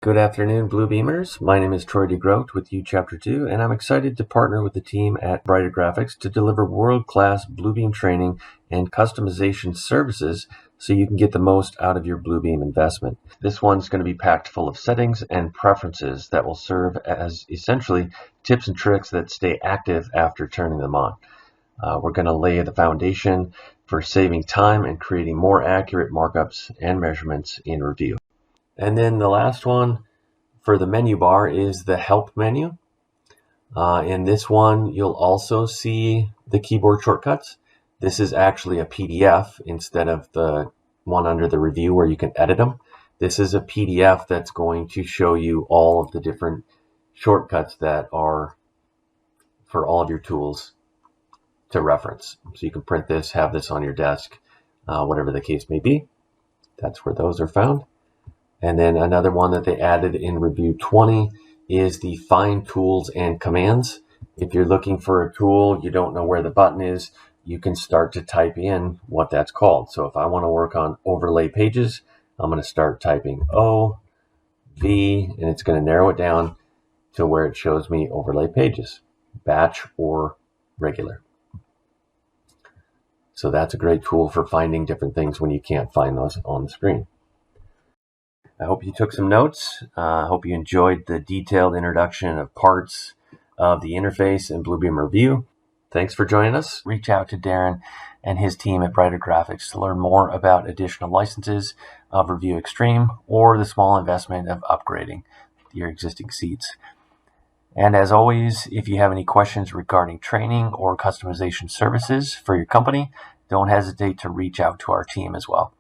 Good afternoon, Bluebeamers. My name is Troy DeGroot with U Chapter 2, and I'm excited to partner with the team at Brighter Graphics to deliver world-class Bluebeam training and customization services so you can get the most out of your Bluebeam investment. This one's going to be packed full of settings and preferences that will serve as essentially tips and tricks that stay active after turning them on. We're going to lay the foundation for saving time and creating more accurate markups and measurements in Revu. And then the last one for the menu bar is the help menu. In this one, you'll also see the keyboard shortcuts. This is actually a PDF instead of the one under the review where you can edit them. This is a PDF that's going to show you all of the different shortcuts that are for all of your tools to reference. So you can print this, have this on your desk, whatever the case may be. That's where those are found. And then another one that they added in Review 20 is the Find Tools and Commands. If you're looking for a tool, you don't know where the button is, you can start to type in what that's called. So if I want to work on overlay pages, I'm going to start typing O, V, and it's going to narrow it down to where it shows me overlay pages, batch or regular. So that's a great tool for finding different things when you can't find those on the screen. I hope you took some notes. I hope you enjoyed the detailed introduction of parts of the interface in Bluebeam Revu. Thanks for joining us. Reach out to Darren and his team at Brighter Graphics to learn more about additional licenses of Revu Extreme or the small investment of upgrading your existing seats. And as always, if you have any questions regarding training or customization services for your company, don't hesitate to reach out to our team as well.